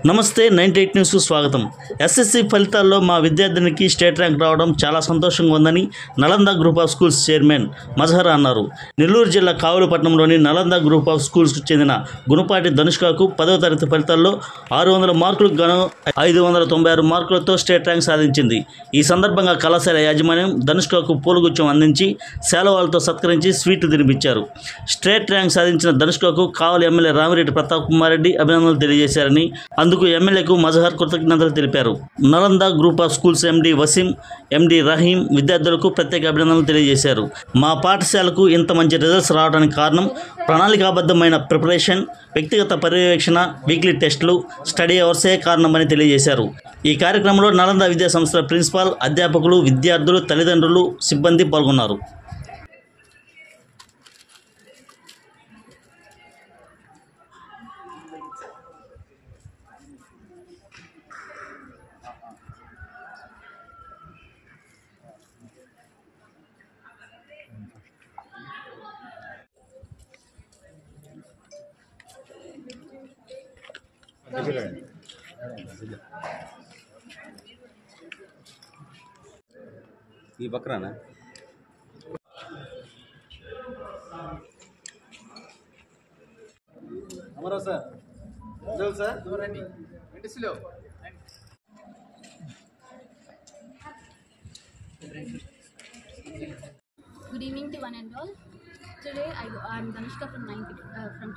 నమస్తే 98 న్యూస్కు స్వాగతం. ఎస్ఎస్సి ఫలితాల్లో మా విద్యార్థినికి స్టేట్ ర్యాంక్ రావడం చాలా సంతోషంగా ఉందని Nalanda group of schools chairman Mazhar అన్నారు. నెల్లూరు జిల్లా కావులపట్నంలోని నలంద గ్రూప్ ఆఫ్ స్కూల్స్కు చెందిన గుణపాటి ధనుష్కకు 10వ తరగతి ఫలితాల్లో 600 మార్కులకు గాను 596 మార్కులతో స్టేట్ ర్యాంక్ సాధించింది. ఈ సందర్భంగా కళాశాల యాజమాన్యం ధనుష్కకు పూలగుచ్చం అందించి శాలువాలతో సత్కరించి స్వీట్లు తినిపించారు. స్టేట్ ర్యాంక్ సాధించిన ధనుష్కకు కావలి ఎమ్మెల్యే రామిరెడ్డి ప్రతాప్ కుమార్ రెడ్డి అభినందనలు తెలియజేశారని, అందుకు ఎమ్మెల్యేకు మజహర్ కృతజ్ఞతలు తెలిపారు. నలంద గ్రూప్ ఆఫ్ స్కూల్స్ ఎండి వసీం, ఎండి రహీం విద్యార్థులకు ప్రత్యేక అభినందనలు తెలియజేశారు. మా పాఠశాలకు ఇంత మంచి రిజల్ట్స్ రావడానికి కారణం ప్రణాళికాబద్ధమైన ప్రిపరేషన్, వ్యక్తిగత పర్యవేక్షణ, వీక్లీ టెస్టులు, స్టడీ అవర్సే కారణమని తెలియజేశారు. ఈ కార్యక్రమంలో నలంద విద్యా సంస్థల ప్రిన్సిపాల్, అధ్యాపకులు, విద్యార్థులు, తల్లిదండ్రులు, సిబ్బంది పాల్గొన్నారు. ఈ బక్రానా అమరా సార్ సార్ రండి slow. Good evening to one and all. Today I'm Dhanushka from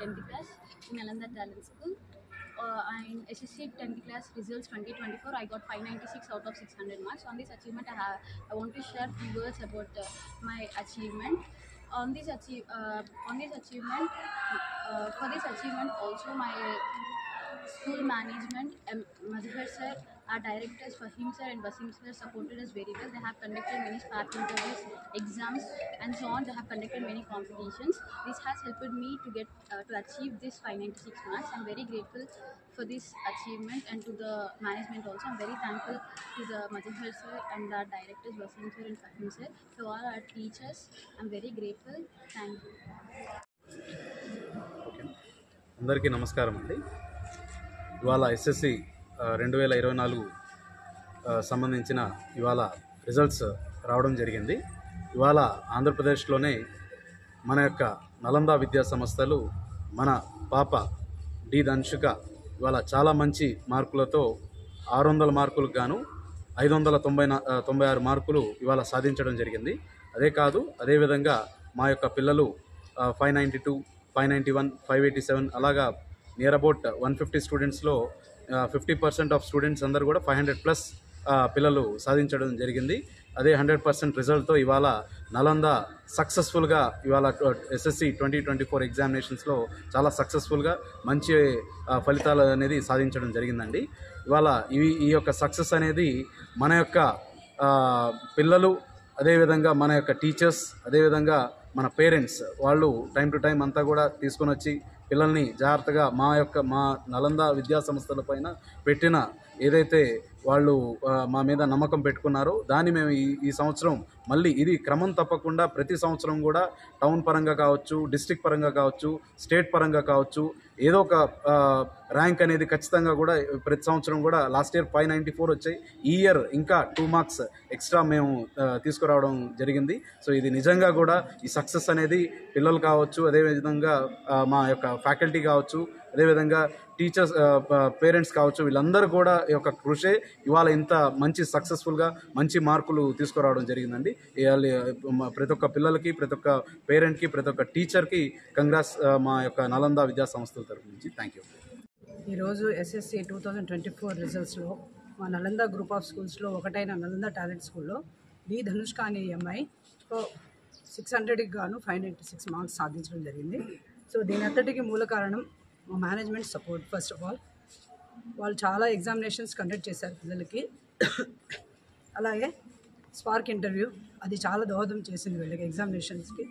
10th class in Nalanda Talent School. And SSC 10th class results 2024, I got 596 out of 600 marks. On this achievement, I want to share few words about my achievement. For this achievement also my school management, Mazhar sir, our directors Fahim sir and Wasim sir supported us very well. They have conducted many spark interviews, exams and so on. They have conducted many competitions. This has helped me to get to achieve this 596 marks. I'm very grateful for this achievement and to the management also. I'm very thankful to the Mazhar sir and our directors Wasim sir and Fahim sir. To all our teachers, I'm very grateful. Thank you. అందరికీ నమస్కారం అండి. ఇవాళ SSC 2024 సంబంధించిన ఇవాళ results రావడం జరిగింది. ఇవాళ ఆంధ్రప్రదేశ్లోనే మన యొక్క నలంద విద్యా సంస్థలు మన పాప డి ధనుష్క ఇవాళ చాలా మంచి మార్కులతో 600 మార్కులకు గాను 596 మార్కులు ఇవాళ సాధించడం జరిగింది. అదే కాదు, అదేవిధంగా మా యొక్క పిల్లలు 592, 591, 587 అలాగా నియర్ అబౌట్ 150 స్టూడెంట్స్లో 50% ఆఫ్ స్టూడెంట్స్ అందరూ కూడా 500+ పిల్లలు సాధించడం జరిగింది. అదే 100% రిజల్ట్తో ఇవాళ నలంద సక్సెస్ఫుల్గా ఇవాళ ఎస్ఎస్సి 2024 ఎగ్జామినేషన్స్లో చాలా సక్సెస్ఫుల్గా మంచి ఫలితాలు అనేది సాధించడం జరిగిందండి. ఇవాళ ఈ యొక్క సక్సెస్ అనేది మన యొక్క పిల్లలు, అదేవిధంగా మన యొక్క టీచర్స్, అదేవిధంగా మన పేరెంట్స్ వాళ్ళు టైం టు టైం అంతా కూడా తీసుకొని వచ్చి పిల్లల్ని జాగ్రత్తగా మా నలంద విద్యా సంస్థల పైన పెట్టిన ఏదైతే వాళ్ళు మా మీద నమ్మకం పెట్టుకున్నారో దాన్ని మేము ఈ సంవత్సరం మళ్ళీ ఇది క్రమం తప్పకుండా ప్రతి సంవత్సరం కూడా టౌన్ పరంగా కావచ్చు, డిస్ట్రిక్ట్ పరంగా కావచ్చు, స్టేట్ పరంగా కావచ్చు, ఏదో ఒక ర్యాంక్ అనేది ఖచ్చితంగా కూడా ప్రతి సంవత్సరం కూడా లాస్ట్ ఇయర్ 594 వచ్చాయి. ఈ ఇయర్ ఇంకా 2 మార్క్స్ ఎక్స్ట్రా మేము తీసుకురావడం జరిగింది. సో ఇది నిజంగా కూడా ఈ సక్సెస్ అనేది పిల్లలు కావచ్చు, అదేవిధంగా మా యొక్క ఫ్యాకల్టీ కావచ్చు, అదేవిధంగా టీచర్స్, పేరెంట్స్ కావచ్చు, వీళ్ళందరూ కూడా ఈ యొక్క కృషి ఇవాళ ఇంత మంచి సక్సెస్ఫుల్గా మంచి మార్కులు తీసుకురావడం జరిగిందండి. ప్రతి ఒక్క పిల్లలకి, ప్రతి ఒక్క పేరెంట్కి, ప్రతి ఒక్క టీచర్కి కంగ్రాట్స్ మా యొక్క నలంద విద్యా సంస్థల తరఫు నుంచి. Thank you. ఈరోజు ఎస్ఎస్సి 2024 రిజల్ట్స్లో మా నలంద గ్రూప్ ఆఫ్ స్కూల్స్లో ఒకటైన నలంద టాలెంట్ స్కూల్లో డి ధనుష్క అనే అమ్మాయి 600కి గాను 596 మార్క్స్ సాధించడం జరిగింది. సో దీని అంతటికి మూల కారణం మా management support. First of all వాళ్ళు చాలా ఎగ్జామినేషన్స్ కండక్ట్ చేశారు పిల్లలకి. అలాగే స్పార్క్ ఇంటర్వ్యూ అది చాలా దోహదం చేసింది వీళ్ళకి ఎగ్జామినేషన్స్కి.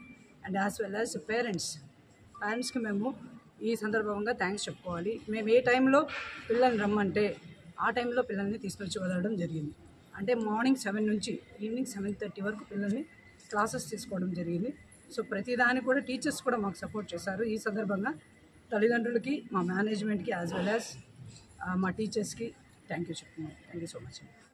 అండ్ యాజ్ వెల్ యాజ్ పేరెంట్స్కి మేము ఈ సందర్భంగా థ్యాంక్స్ చెప్పుకోవాలి. మేము ఏ టైంలో పిల్లల్ని రమ్మంటే ఆ టైంలో పిల్లల్ని తీసుకొచ్చి వదలడం జరిగింది. అంటే మార్నింగ్ 7 నుంచి ఈవినింగ్ 7:30 వరకు పిల్లల్ని క్లాసెస్ తీసుకోవడం జరిగింది. సో ప్రతిదానికి కూడా టీచర్స్ కూడా మాకు సపోర్ట్ చేశారు. ఈ సందర్భంగా తల్లిదండ్రులకి, మా మేనేజ్మెంట్కి యాజ్ వెల్ యాజ్ మా టీచర్స్కి థ్యాంక్ యూ చెప్తున్నాను. Thank you so much.